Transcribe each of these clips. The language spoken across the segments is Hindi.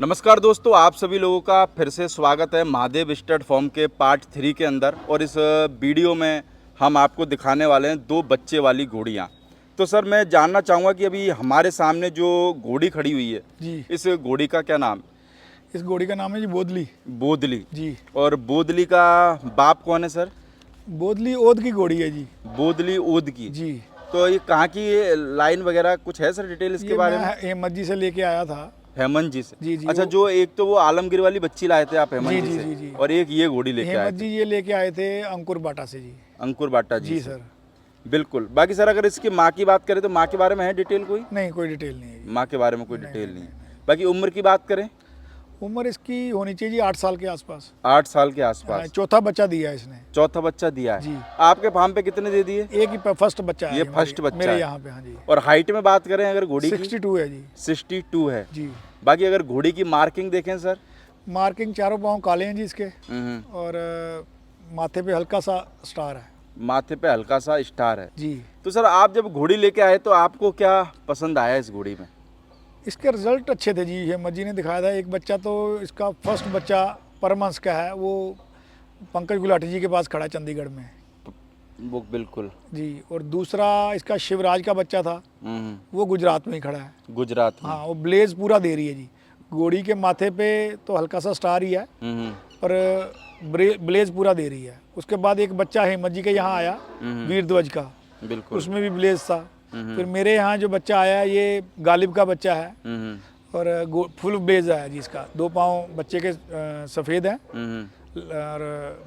नमस्कार दोस्तों, आप सभी लोगों का फिर से स्वागत है महादेव स्टड फॉर्म के पार्ट 3 के अंदर। और इस वीडियो में हम आपको दिखाने वाले हैं 2 बच्चे वाली घोड़ियाँ। तो सर मैं जानना चाहूँगा कि अभी हमारे सामने जो घोड़ी खड़ी हुई है जी, इस घोड़ी का क्या नाम? इस घोड़ी का नाम है जी बोदली। बोदली। जी, और बोदली का बाप कौन है सर? बोदली ओद की घोड़ी है जी। बोदली ओद की। जी, तो ये कहाँ की लाइन वगैरह कुछ है सर डिटेल इसके ये बारे में? मैं हेमत जी से लेके आया था। हेमंत जी से। जी, जी, अच्छा, वो- जो एक तो वो आलमगीर वाली बच्ची लाए थे आप हेमंत जी, जी जी, से, जी, जी। और एक ये घोड़ी लेके आए हेमत थे जी ये लेके आए थे अंकुर बाटा से जी। अंकुर बाटा जी जी से। सर। बिल्कुल। बाकी सर अगर इसकी माँ की बात करें तो माँ के बारे में है डिटेल कोई? नहीं, कोई डिटेल नहीं है जी। माँ के बारे में कोई नहीं, डिटेल नहीं, नहीं है। नहीं। बाकी उम्र की बात करें, उम्र इसकी होनी चाहिए जी 8 साल के आसपास। 8 साल के आसपास। चौथा बच्चा दिया है इसने। चौथा बच्चा दिया है। जी। आपके फार्म पे कितने दे दिए? एक ही फर्स्ट बच्चा है ये हमारे- फर्स्ट बच्चा मेरे है। यहाँ पे। हाँ जी, और हाइट में बात करें अगर घोड़ी की, 62 है जी। 62 है। जी, बाकी अगर घोड़ी की मार्किंग देखें सर, मार्किंग चारों पाँव काले हैं जी इसके। हम्म, और माथे पे हल्का सा स्टार है। माथे पे हल्का सा स्टार है। जी, तो सर आप जब घोड़ी लेके आए तो आपको क्या पसंद आया इस घोड़ी में? इसके रिजल्ट अच्छे थे जी। हेमत जी ने दिखाया था। एक बच्चा तो इसका फर्स्ट बच्चा परमहंस का है, वो पंकज गुलाटी जी के पास खड़ा है चंडीगढ़ में। वो बिल्कुल। जी, और दूसरा इसका शिवराज का बच्चा था, हम्म, वो गुजरात में ही खड़ा है। गुजरात में। हाँ, वो ब्लेज पूरा दे रही है जी। घोड़ी के माथे पे तो हल्का सा स्टार ही है, हम्म, पर ब्लेज पूरा दे रही है। उसके बाद एक बच्चा हेमत जी के यहाँ आया वीर ध्वज का, बिल्कुल। उसमें भी ब्लेज था। फिर मेरे यहाँ जो बच्चा आया ये गालिब का बच्चा है, हम्म, और फुल ब्लेज आया जी इसका। 2 पाँव बच्चे के सफ़ेद हैं, हम्म। और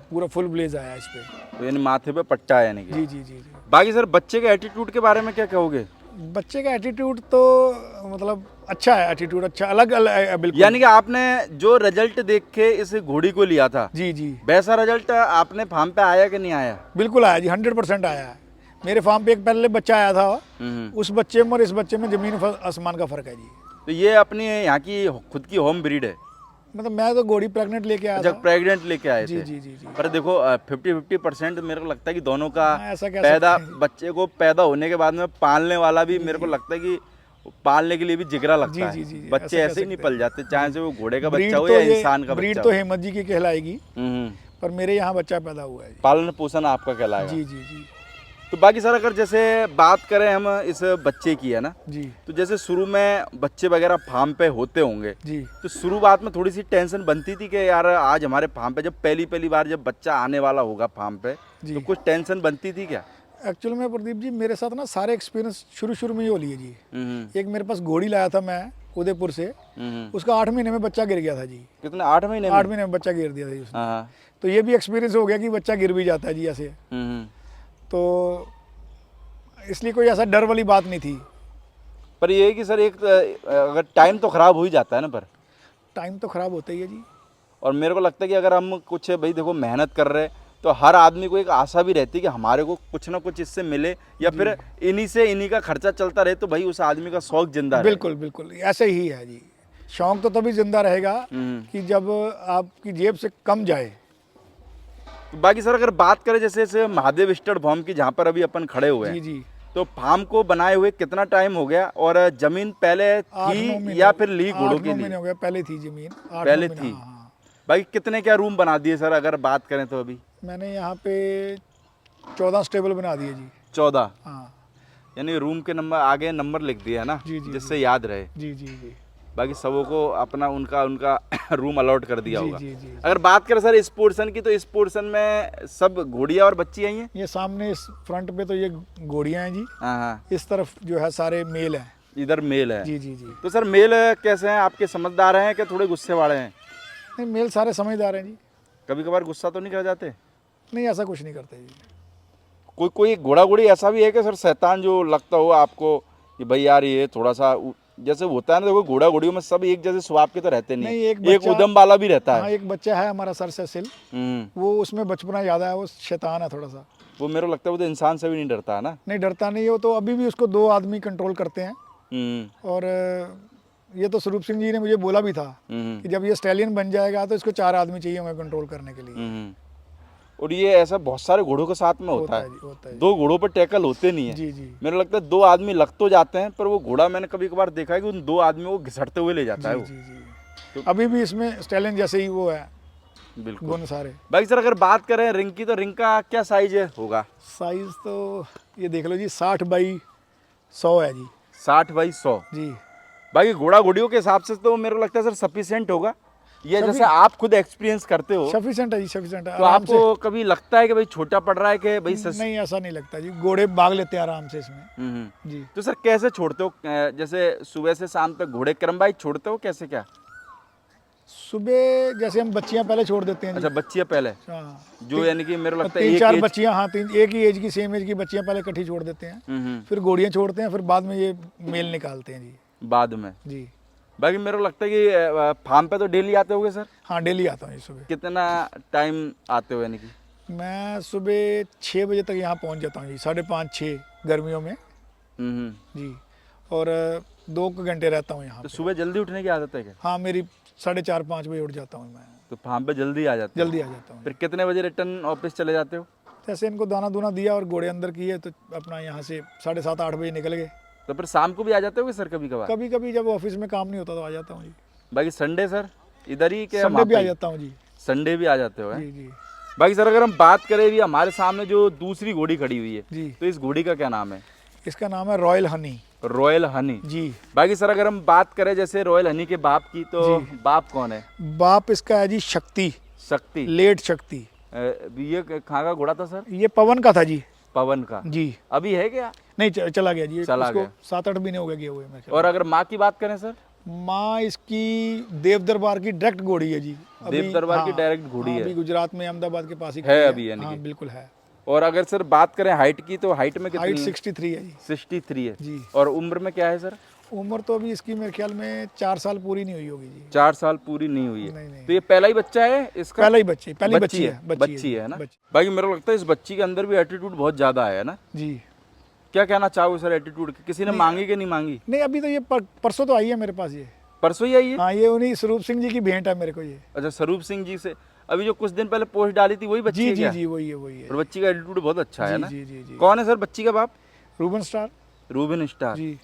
पूरा फुल ब्लेज आया इस पे। तो यानी माथे पे पट्टा है यानी कि। जी, जी, जी, जी। बाकी सर बच्चे के एटीट्यूड के बारे में क्या कहोगे? बच्चे का एटीट्यूड तो मतलब अच्छा है। एटीट्यूड अच्छा अलग अलग है बिल्कुल। यानी कि आपने जो रिजल्ट देख के इस घोड़ी को लिया था, जी, जी, वैसा रिजल्ट आपने फार्म पे आया कि नहीं आया? बिल्कुल आया जी। 100% आया है। मेरे फार्म पे एक पहले बच्चा आया था, उस बच्चे में और इस बच्चे में ज़मीन आसमान का फ़र्क है जी। तो ये अपनी यहाँ की खुद की होम ब्रीड है? मतलब मैं तो घोड़ी प्रेग्नेंट लेके आया अच्छा, था। प्रेग्नेंट लेके आए जी, थे। जी, जी, जी। पर देखो 50-50% मेरे को लगता है कि दोनों का हाँ, ऐसा कह पैदा, सकते हैं। बच्चे को पैदा होने के बाद में पालने वाला भी मेरे को लगता है कि पालने के लिए भी जिगरा लगता जी, है। जी, जी, जी, बच्चे ऐसा कह ऐसे ही नहीं सकते हैं। पल जाते, चाहे से वो घोड़े का ब्रीड बच्चा हो तो या ये इंसान का ब्रीड बच्चा तो हो। हेमत जी की कहलाएगी, हम्म। पर मेरे यहाँ बच्चा पैदा हुआ है जी। पालन पोषण आपका कहलाएगा। जी, जी, जी, तो बाकी सर अगर जैसे बात करें हम इस बच्चे की, है ना, जी, तो जैसे शुरू में बच्चे वगैरह फार्म पे होते होंगे, जी। तो शुरुआत में थोड़ी सी टेंशन बनती थी कि यार आज हमारे फार्म पे जब पहली बार जब बच्चा आने वाला होगा फार्म पे, जी। तो कुछ टेंशन बनती थी क्या? एक्चुअल में प्रदीप जी मेरे साथ ना सारे एक्सपीरियंस शुरू में ही हो लिए जी। हम्म, एक मेरे पास घोड़ी लाया था मैं उदयपुर से, उसका 8 महीने में बच्चा गिर गया था जी। कितने 8 महीने में? 8 महीने में बच्चा गिर दिया था जी उसने। हाँ। तो ये भी एक्सपीरियंस हो गया कि बच्चा गिर भी जाता है जी ऐसे। हम्म। तो इसलिए कोई ऐसा डर वाली बात नहीं थी। पर ये है कि सर एक अगर टाइम तो खराब हो ही जाता है ना, पर टाइम तो ख़राब होता ही है जी। और मेरे को लगता है कि अगर हम कुछ भाई देखो मेहनत कर रहे हैं तो हर आदमी को एक आशा भी रहती है कि हमारे को कुछ ना कुछ इससे मिले, या फिर इन्हीं का खर्चा चलता रहे, तो भाई उस आदमी का शौक जिंदा रहे। बिल्कुल, बिल्कुल ऐसे ही है जी। शौक तो तभी जिंदा रहेगा कि जब आपकी जेब से कम जाए। तो बाकी सर अगर बात करें जैसे महादेव स्टड फार्म की, जहाँ पर अभी अपन खड़े हुए जी, हैं, जी। तो फार्म को बनाए हुए कितना टाइम हो गया, और जमीन पहले 8-9 थी महीने या फिर ली घोड़ों 8-9 के लिए? महीने हो गया। पहले थी ज़मीन 8-9 पहले महीने, थी। हाँ, हाँ। बाकी कितने क्या रूम बना दिए सर अगर बात करें तो? अभी मैंने यहाँ पे 14 स्टेबल बना दिए जी। 14। हाँ, यानी रूम के नंबर आगे नंबर लिख दिया है ना, जी, जी, जिससे याद रहे। जी, जी, जी, बाकी सबों को अपना उनका रूम अलॉट कर दिया जी, होगा। जी, जी। अगर बात करें सर इस पोर्शन की, तो इस पोर्शन में सब घोड़ियाँ और बच्ची आई हैं? ये सामने इस फ्रंट पे तो ये घोड़ियाँ हैं जी। हाँ हाँ, इस तरफ जो है सारे मेल हैं। इधर मेल है। जी, जी, जी। तो सर मेल कैसे हैं आपके? समझदार हैं कि थोड़े गुस्से वाले हैं? नहीं, मेल सारे समझदार हैं जी। कभी कभार गुस्सा तो नहीं कर जाते? नहीं, ऐसा कुछ नहीं करते जी। कोई घोड़ी ऐसा भी है कि सर शैतान जो लगता हो आपको कि भाई यार ये थोड़ा सा जैसे होता है ना, देखो घोड़ियों में सब एक जैसे स्वभाव के तो रहते नहीं, नहीं, है। एक एक बच्चा- उदम वाला भी रहता हाँ, है। एक बच्चा है हमारा सर से सिल, वो उसमें बचपना याद है। वो शैतान है थोड़ा सा। वो मेरे को लगता है वो तो इंसान से भी नहीं डरता है ना। नहीं, डरता नहीं है वो तो। अभी भी उसको 2 आदमी कंट्रोल करते हैं। और ये तो स्वरूप सिंह जी ने मुझे बोला भी था कि जब ये स्टैलियन बन जाएगा तो इसको 4 आदमी चाहिए होंगे कंट्रोल करने के लिए। और ये ऐसा बहुत सारे घोड़ों के साथ में होता है। जी, होता है। 2 घोड़ों पर टैकल होते नहीं है। जी, जी, मेरे लगता है 2 आदमी लग तो जाते हैं, पर वो घोड़ा मैंने कभी कभार देखा है कि उन 2 आदमियों को घिसटते हुए ले जाता है जी, वो। जी, जी। अभी भी इसमें स्टैलियन जैसे ही वो है बिल्कुल। गुण सारे। बाकी सर अगर बात करें रिंग की, तो रिंग का क्या साइज है होगा? साइज तो ये देख लो जी 60 बाई 100 है जी। 60 बाई 100। जी बाकी घोड़ा घोड़ियों के हिसाब से तो मेरे को लगता है सर सफिशिएंट होगा। ये जैसे आप खुद एक्सपीरियंस करते हो, सफिशिएंट है जी, सफिशिएंट है। तो आराम से। आपको कभी लगता है कि भाई छोटा पड़ रहा है कि भाई नहीं ऐसा नहीं लगता जी, घोड़े भाग लेते हैं आराम से इसमें। जी तो सर कैसे छोड़ते हो? जैसे सुबह से शाम तक घोड़े क्रमवाइज छोड़ते हो, कैसे क्या? सुबह जैसे हम बच्चियां पहले छोड़ देते हैं जी। अच्छा, बच्चियां पहले, हाँ जो यानी कि मेरे को लगता है तीन एक चार एज- बच्चियां, हाँ तीन एक ही एज की, सेम एज की बच्चियां पहले इकट्ठी छोड़ देते हैं, फिर घोड़ियां छोड़ते हैं, फिर बाद में ये मेल निकालते हैं जी। बाद में। जी बाकी मेरे को लगता है कि फार्म पे तो डेली आते होगे सर? हाँ डेली आता हूँ जी सुबह। कितना टाइम आते हो यानी कि? मैं सुबह 6 बजे तक यहाँ पहुँच जाता हूँ जी, 5:30 6 गर्मियों में जी। और 2 घंटे रहता हूँ यहाँ तो पे। सुबह जल्दी उठने की आदत है क्या? हाँ मेरी 4:30 5 बजे उठ जाता हूँ मैं। तो फार्म पे जल्दी आ जाते हो? जल्दी आ जाता हूँ। फिर कितने बजे रिटर्न ऑफिस चले जाते हो? जैसे इनको दाना दूना दिया और घोड़े अंदर किए तो अपना यहाँ से 7:30 8 बजे निकल गए। तो फिर शाम को भी आ जाते हो सर कभी कभार? कभी कभी जब ऑफिस में काम नहीं होता तो आ जाता हूँ जी। बाकी संडे सर इधर ही के? संडे भी आ जाता हूँ जी। संडे भी आ जाते हो हैं? जी जी बाकी सर अगर हम बात करें, भी हमारे सामने जो दूसरी घोड़ी खड़ी हुई है, जी। तो इस घोड़ी का क्या नाम है? इसका नाम है रॉयल हनी। रॉयल हनी जी। बाकी सर अगर हम बात करें जैसे रॉयल हनी के बाप की, तो बाप कौन है? बाप इसका है जी शक्ति, शक्ति। लेट शक्ति। ये कहाँ का घोड़ा था सर? ये पवन का था जी। पवन का। जी अभी है क्या? नहीं चला गया जी, चला इसको गया। 7-8 महीने हो गए हुए मेरे ख्याल और अगर माँ की बात करें सर? में। माँ इसकी देव दरबार की डायरेक्ट घोड़ी है जी। देव दरबार की डायरेक्ट घोड़ी हाँ, है? अभी गुजरात में अहमदाबाद के पास ही है खड़ी अभी यानी हाँ कि? बिल्कुल है। और अगर सर बात करें हाइट की, तो हाइट में हाइट कितनी है? 63 है जी। 63 है। जी। और उम्र में क्या है सर? उम्र तो अभी इसकी मेरे ख्याल में 4 साल पूरी नहीं हुई होगी जी। 4 साल पूरी नहीं हुई है। नहीं, नहीं। तो ये पहला ही बच्चा है इसका? पहला ही बच्ची, पहली बच्ची है ना? बच्ची। बाकी मेरे को लगता है इस बच्ची के अंदर भी एटीट्यूड बहुत ज्यादा है ना? जी। क्या कहना चाहोगे सर एटीट्यूड? किसी ने मांगी कि नहीं मांगी? नहीं अभी तो ये परसों तो आई है मेरे पास ये। परसों ही आई है? हाँ ये उन्हीं स्वरूप सिंह जी की भेंट है मेरे को ये। अच्छा, स्वरूप सिंह जी से अभी जो कुछ दिन पहले पोस्ट डाली थी, वही बच्ची जी है जी क्या? जी वही है वही है। और बच्ची का एटीट्यूड बहुत अच्छा है जी ना? जी जी जी। कौन है सर बच्ची का बाप? Ruben star. Rubin star. जी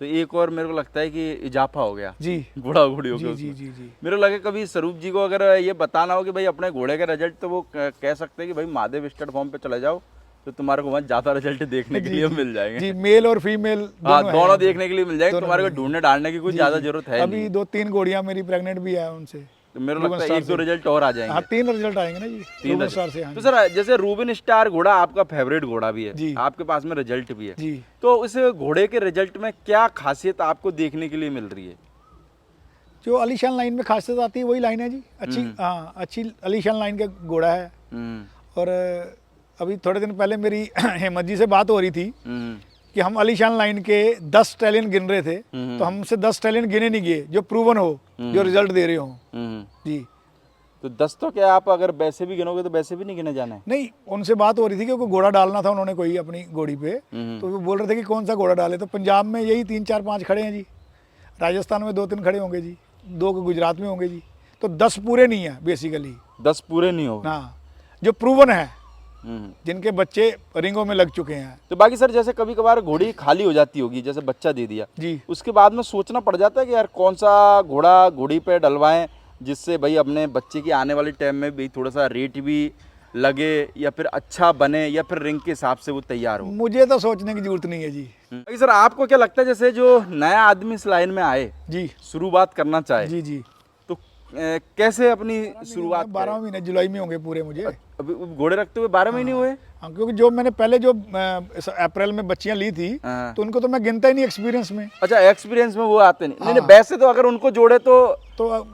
तो एक और मेरे को लगता है कि इजाफा हो गया जी घोड़ा घोड़ियों जी के जी उसमें। जी जी। मेरे को लगे कभी स्वरूप जी को अगर ये बताना हो कि भाई अपने घोड़े का रिजल्ट, तो वो कह सकते हैं कि भाई महादेव स्टड फॉर्म पे चले जाओ, तो तुम्हारे को वहाँ ज्यादा रिजल्ट देखने के लिए मिल जाएंगे। जी मेल और फीमेल हाँ, दोनों दोनों हैं। देखने के लिए मिल जाएंगे। दोनों तुम्हारे को मिलेंगे। ढूंढने डालने की कोई जी, ज्यादा जी। जरूरत है अभी नहीं। 2-3 घोड़ियां मेरी प्रेग्नेंट भी है उनसे। तो मेरे को रूबन लगता है स्टार 1-2 रिजल्ट और आ जाएंगे। हाँ 3 रिजल्ट आएंगे ना जी। 3 रूबन स्टार से। हाँ तो जी। सर जैसे रूबिन स्टार घोड़ा आपका फेवरेट घोड़ा भी है, जी। आपके पास में रिजल्ट भी है, जी तो उस घोड़े के रिजल्ट में क्या खासियत आपको देखने के लिए मिल रही है? जो अलीशान लाइन में खासियत आती है वही लाइन है जी। अच्छी हाँ अच्छी अलीशान लाइन का घोड़ा है। और अभी थोड़े दिन पहले मेरी हेमंत जी से बात हो रही थी कि हम अलीशान लाइन के 10 स्टैलियन गिन रहे थे, तो हमसे 10 स्टैलियन गिने नहीं गए जो प्रूवन हो, जो रिजल्ट दे रहे हो। जी तो 10 तो क्या आप अगर वैसे भी गिनोगे तो वैसे भी नहीं गिने जाना है? नहीं उनसे बात हो रही थी कि कोई घोड़ा डालना था उन्होंने कोई अपनी घोड़ी पे, तो वो बोल रहे थे कि कौन सा घोड़ा डाले। तो पंजाब में यही 3-4-5 खड़े हैं जी, राजस्थान में 2-3 खड़े होंगे जी, 2 गुजरात में होंगे जी। तो 10 पूरे नहीं है बेसिकली। 10 पूरे नहीं हो? हाँ जो प्रूवन है, जिनके बच्चे रिंगों में लग चुके हैं। तो बाकी सर जैसे कभी कभार घोड़ी खाली हो जाती होगी, जैसे बच्चा दे दिया जी उसके बाद में सोचना पड़ जाता है कि यार कौन सा घोड़ा घोड़ी पे डलवाएं, जिससे भाई अपने बच्चे की आने वाले टाइम में भी थोड़ा सा रेट भी लगे, या फिर अच्छा बने, या फिर रिंग के हिसाब से वो तैयार हो। मुझे तो सोचने की जरूरत नहीं है जी। बाकी सर आपको क्या लगता है, जैसे जो नया आदमी इस लाइन में आए, जी शुरुआत करना चाहे, जी जी तो कैसे अपनी शुरुआत 12 महीने जुलाई में होंगे पूरे मुझे। अभी घोड़े रखते हुए 12 महीने हुए? हाँ क्योंकि जो मैंने पहले जो अप्रैल में बच्चियां ली थी, हाँ। तो उनको तो मैं गिनता ही नहीं एक्सपीरियंस में। अच्छा, एक्सपीरियंस में वो आते नहीं? नहीं वैसे तो अगर उनको जोड़े तो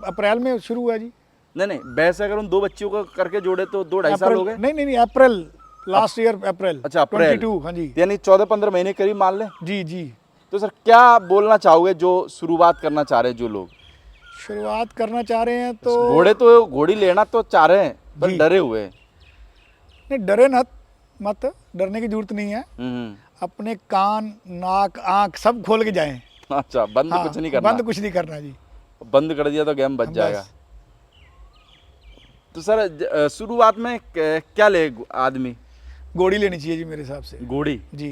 अप्रैल में शुरू हुआ जी। नहीं वैसे अगर उन 2 बच्चियों को करके जोड़े तो 2-2.5 साल हो गए? नहीं अप्रैल लास्ट ईयर अप्रैल। अच्छा अप्रैल 22 हाँ जी। यानी 14-15 महीने करीब मान लें। जी जी। तो सर क्या बोलना चाहोगे जो शुरुआत करना चाह रहे हैं, जो लोग शुरुआत करना चाह रहे हैं तो घोड़े तो घोड़ी लेना तो चाह रहे हैं पर डरे हुए हैं? नहीं डरे मत, डरने की जरूरत नहीं है। अपने कान नाक आँख सब खोल के जाएं। अच्छा बंद हाँ, कुछ नहीं करना? बंद कुछ नहीं करना जी। बंद कर दिया तो गेम बच जाएगा। तो सर शुरुआत में क्या ले आदमी? घोड़ी लेनी चाहिए जी मेरे हिसाब से। घोड़ी? जी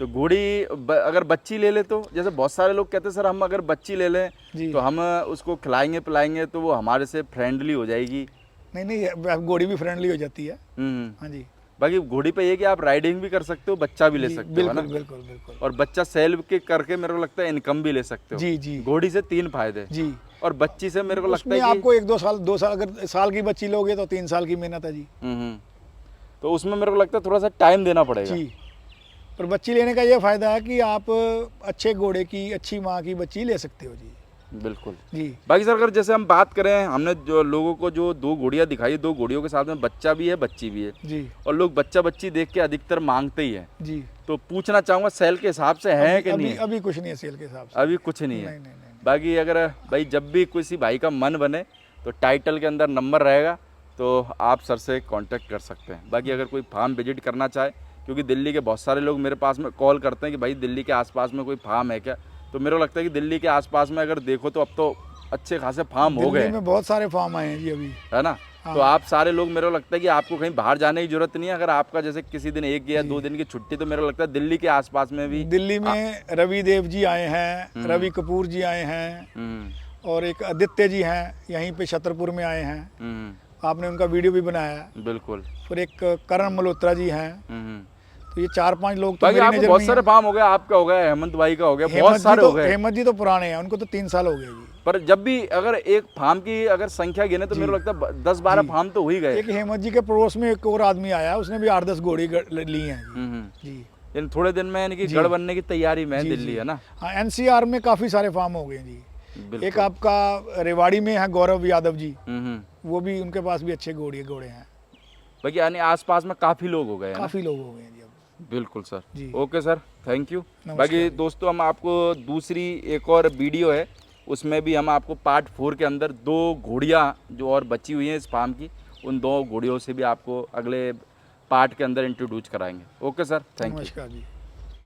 तो घोड़ी अगर बच्ची ले ले तो, जैसे बहुत सारे लोग कहते हैं सर हम अगर बच्ची ले लें जी। तो हम उसको खिलाएंगे पिलाएंगे तो वो हमारे से फ्रेंडली हो जाएगी। नहीं नहीं, अब घोड़ी भी फ्रेंडली हो जाती है। हम्म। हाँ जी बाकी घोड़ी पे ये कि आप राइडिंग भी कर सकते हो, बच्चा भी ले जी, सकते हो, है ना? बिल्कुल बिल्कुल बिल्कुल। और बच्चा सेल के करके मेरे को लगता है इनकम भी ले सकते हो। जी जी घोड़ी से 3 फायदे जी। और बच्ची से मेरे को लगता उसमें है कि आपको 1-2 साल अगर साल की बच्ची लोगे तो 3 साल की मेहनत है जी। तो उसमें मेरे को लगता है थोड़ा सा टाइम देना पड़ेगा। जी, पर बच्ची लेने का ये फ़ायदा है कि आप अच्छे घोड़े की, अच्छी माँ की बच्ची ले सकते हो जी। बिल्कुल। जी बाकी सर अगर जैसे हम बात करें, हमने जो लोगों को जो 2 घोड़ियाँ दिखाई, 2 घोड़ियों के साथ में बच्चा भी है बच्ची भी है, जी और लोग बच्चा बच्ची देख के अधिकतर मांगते ही हैं। जी। तो पूछना चाहूँगा सेल के हिसाब से है कि अभी नहीं है? अभी कुछ नहीं है सेल के हिसाब से। अभी कुछ नहीं है। नहीं नहीं नहीं। बाकी अगर भाई जब भी किसी भाई का मन बने तो टाइटल के अंदर नंबर रहेगा, तो आप सर से कांटेक्ट कर सकते हैं। बाकी अगर कोई फार्म विजिट करना चाहे, क्योंकि दिल्ली के बहुत सारे लोग मेरे पास में कॉल करते हैं कि भाई दिल्ली के आसपास में कोई फार्म है क्या, तो मेरे को लगता है कि दिल्ली के आसपास में अगर देखो तो अब तो अच्छे खासे फार्म हो गए दिल्ली में बहुत सारे फार्म आए हैं जी अभी। है ना? हाँ। तो आप सारे लोग, मेरे को लगता है कि आपको कहीं बाहर जाने की जरूरत नहीं है। अगर आपका जैसे किसी दिन 1 या 2 दिन की छुट्टी, तो मेरे को लगता है दिल्ली के आसपास में भी दिल्ली में रवि देव जी आए हैं, रवि कपूर जी आए हैं, और एक आदित्य जी हैं यहीं पे छतरपुर में आए हैं, आपने उनका वीडियो भी बनाया है। बिल्कुल। फिर एक करण मल्होत्रा जी हैं। तो ये 4-5 लोग तो बाकी मेरी आपको नज़र बहुत में सारे हैं। फार्म हो गया, आपका हो गया, हेमंत भाई का हो गया, हेमंत बहुत जी सारे तो हो गए। हेमंत जी तो पुराने हैं, उनको तो 3 साल हो गए जी। पर जब भी अगर एक फार्म की अगर संख्या गिने तो मेरे को लगता है 10-12 फार्म तो हो ही गए। एक हेमंत जी के पड़ोस में एक और आदमी आया है, उसने भी 8-10 घोड़ी ली हैं जी। जी यानी थोड़े दिन में यानी कि गढ़ बनने की तैयारी में है दिल्ली, है ना? हाँ, एनसीआर में काफ़ी सारे फार्म हो गए जी। बिल्कुल। एक आपका रेवाड़ी में है गौरव यादव जी, वो भी, उनके पास भी अच्छे घोड़े हैं। बाकी यानी आसपास में काफ़ी लोग हो गए हैं ना? काफ़ी लोग हो गए हैं जी अब। बिल्कुल सर। जी। Okay sir, thank you. नमस्कार। बाकी दोस्तों हम आपको दूसरी एक और वीडियो है, उसमें भी हम आपको पार्ट 4 के अंदर 2 घोड़ियाँ जो और बची हुई हैं इस फार्म की, उन 2 घोड़ियों से भी आपको अगले पार्ट के अंदर इंट्रोड्यूस कराएंगे। Okay sir, thank you. नमस्कार जी।